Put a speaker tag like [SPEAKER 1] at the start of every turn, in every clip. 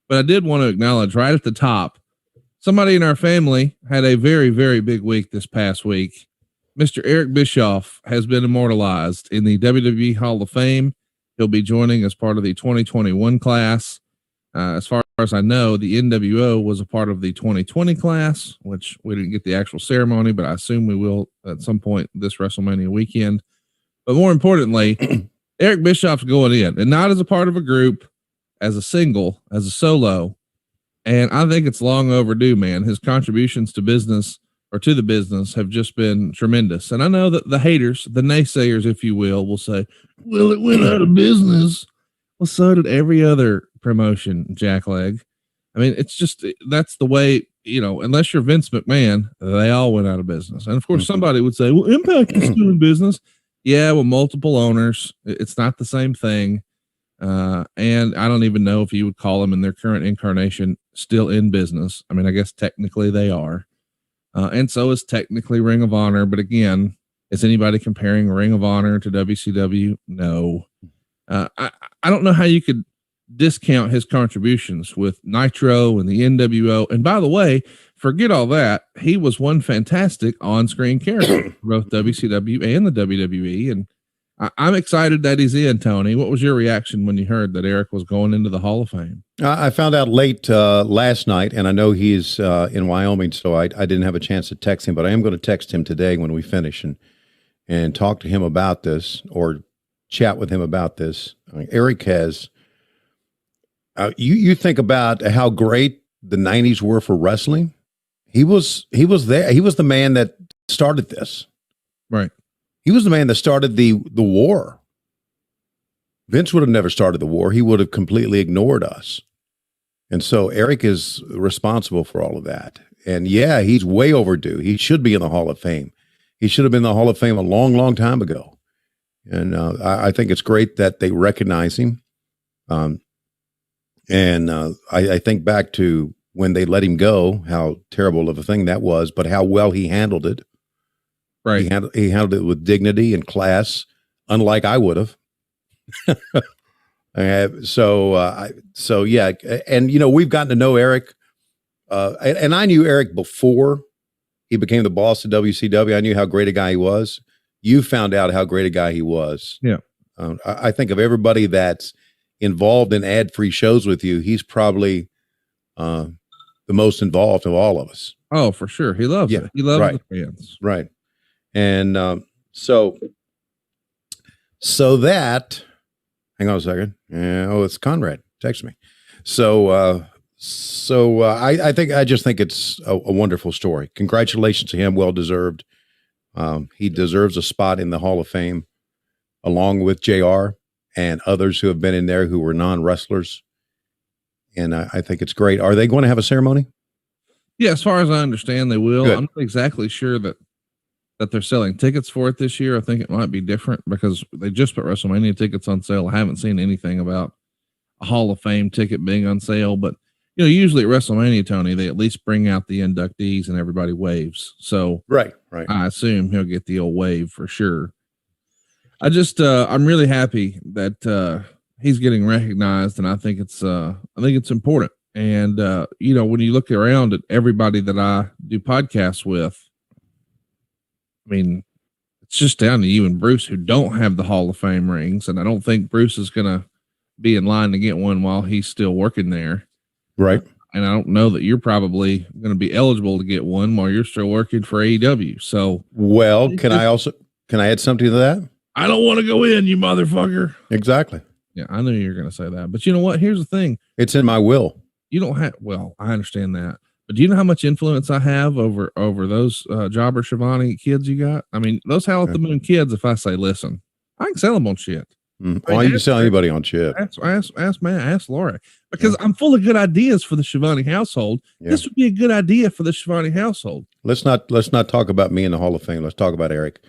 [SPEAKER 1] But I did want to acknowledge right at the top, somebody in our family had a very, very big week this past week. Mr. Eric Bischoff has been immortalized in the WWE Hall of Fame. He'll be joining as part of the 2021 class. As far as I know, the NWO was a part of the 2020 class, which we didn't get the actual ceremony, but I assume we will at some point this WrestleMania weekend. But more importantly, Eric Bischoff's going in, and not as a part of a group, as a single, as a solo. And I think it's long overdue, man. His contributions to business or to the business have just been tremendous. And I know that the haters, the naysayers, if you will say, well, it went out of business. Well, so did every other promotion, Jackleg. I mean, it's just, that's the way, unless you're Vince McMahon, they all went out of business. And of course, somebody would say, well, Impact is still in business. Yeah, well, multiple owners. It's not the same thing. And I don't even know if you would call them in their current incarnation still in business. I mean, I guess technically they are. And so is technically Ring of Honor. But again, is anybody comparing Ring of Honor to WCW? No. I don't know how you could discount his contributions with Nitro and the NWO. And by the way, forget all that. He was one fantastic on-screen character for both WCW and the WWE. And I'm excited that he's in, Tony. What was your reaction when you heard that Eric was going into the Hall of Fame?
[SPEAKER 2] I found out late last night, and I know he's in Wyoming, so I didn't have a chance to text him, but I am going to text him today when we finish and talk to him about this or chat with him about this. I mean, Eric has, you think about how great the 90s were for wrestling. He was there. He was the man that started this.
[SPEAKER 1] Right.
[SPEAKER 2] He was the man that started the war. Vince would have never started the war. He would have completely ignored us. And so Eric is responsible for all of that. And yeah, he's way overdue. He should be in the Hall of Fame. He should have been in the Hall of Fame a long, long time ago. And I think it's great that they recognize him. I think back to when they let him go, how terrible of a thing that was, but how well he handled it. Right. He handled it with dignity and class, unlike I would have. So yeah. And, we've gotten to know Eric. And I knew Eric before he became the boss of WCW. I knew how great a guy he was. You found out how great a guy he was.
[SPEAKER 1] Yeah.
[SPEAKER 2] I think of everybody that's involved in ad-free shows with you, he's probably the most involved of all of us.
[SPEAKER 1] Oh, for sure. He loves it. He loves the fans.
[SPEAKER 2] Right. And so that, hang on a second. It's Conrad. Text me. I just think it's a wonderful story. Congratulations to him. Well deserved. He deserves a spot in the Hall of Fame along with JR and others who have been in there who were non-wrestlers. And I think it's great. Are they going to have a ceremony?
[SPEAKER 1] Yeah, as far as I understand, they will.
[SPEAKER 2] Good.
[SPEAKER 1] I'm not exactly sure that they're selling tickets for it this year. I think it might be different because they just put WrestleMania tickets on sale. I haven't seen anything about a Hall of Fame ticket being on sale, but usually at WrestleMania, Tony, they at least bring out the inductees and everybody waves. So
[SPEAKER 2] right.
[SPEAKER 1] I assume he'll get the old wave for sure. I'm really happy that he's getting recognized, and I think it's important. And when you look around at everybody that I do podcasts with, I mean, it's just down to you and Bruce who don't have the Hall of Fame rings, and I don't think Bruce is going to be in line to get one while he's still working there.
[SPEAKER 2] Right.
[SPEAKER 1] And I don't know that you're probably going to be eligible to get one while you're still working for AEW. So,
[SPEAKER 2] well, can I add something to that?
[SPEAKER 1] I don't want to go in, you motherfucker.
[SPEAKER 2] Exactly.
[SPEAKER 1] Yeah, I knew you were going to say that. But you know what? Here's the thing.
[SPEAKER 2] It's in my will.
[SPEAKER 1] You don't have, I understand that. But do you know how much influence I have over those Jobber Schiavone kids you got? I mean, those Howl at the Moon kids, if I say, listen, I can sell them on shit.
[SPEAKER 2] Why you sell anybody on shit?
[SPEAKER 1] Ask Laura. Because I'm full of good ideas for the Schiavone household. Yeah. This would be a good idea for the Schiavone household.
[SPEAKER 2] Let's not talk about me in the Hall of Fame. Let's talk about Eric.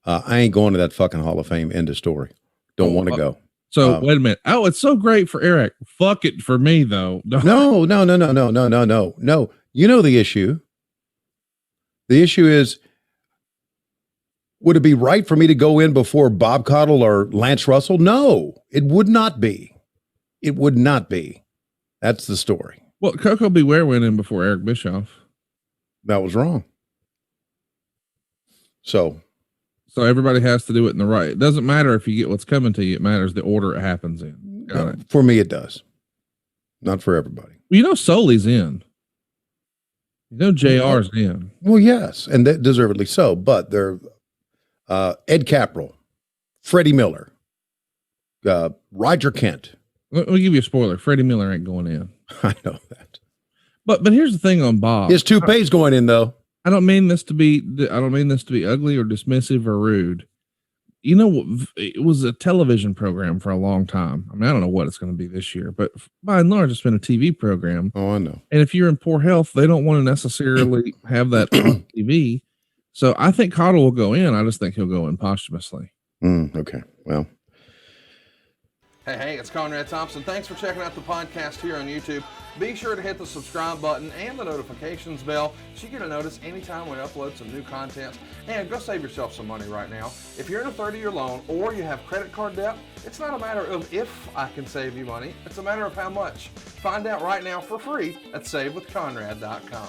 [SPEAKER 2] I ain't going to that fucking Hall of Fame. End of story. Don't want to go.
[SPEAKER 1] So wait a minute. Oh, it's so great for Eric. Fuck it for me though.
[SPEAKER 2] No. You know the issue. The issue is, would it be right for me to go in before Bob Caudle or Lance Russell? No, it would not be. It would not be. That's the story.
[SPEAKER 1] Well, Coco Beware went in before Eric Bischoff.
[SPEAKER 2] That was wrong. So
[SPEAKER 1] everybody has to do it in the right. It doesn't matter if you get what's coming to you. It matters the order it happens in. Got it.
[SPEAKER 2] For me, it does. Not for everybody.
[SPEAKER 1] Well, you know, Sully's in. You know, JR's in.
[SPEAKER 2] Well, yes, and that deservedly so. But they're Ed Capral, Freddie Miller, Roger Kent.
[SPEAKER 1] Let me give you a spoiler. Freddie Miller ain't going in.
[SPEAKER 2] I know that.
[SPEAKER 1] But here's the thing on Bob.
[SPEAKER 2] His toupee's going in though.
[SPEAKER 1] I don't mean this to be ugly or dismissive or rude. You know, it was a television program for a long time. I mean, I don't know what it's going to be this year, but by and large, it's been a TV program.
[SPEAKER 2] Oh, I know.
[SPEAKER 1] And if you're in poor health, they don't want to necessarily have that on TV. So I think Cottle will go in. I just think he'll go in posthumously.
[SPEAKER 2] Okay. Well.
[SPEAKER 1] Hey, it's Conrad Thompson. Thanks for checking out the podcast here on YouTube. Be sure to hit the subscribe button and the notifications bell so you get a notice anytime we upload some new content. And go save yourself some money right now. If you're in a 30-year loan or you have credit card debt, it's not a matter of if I can save you money. It's a matter of how much. Find out right now for free at SaveWithConrad.com.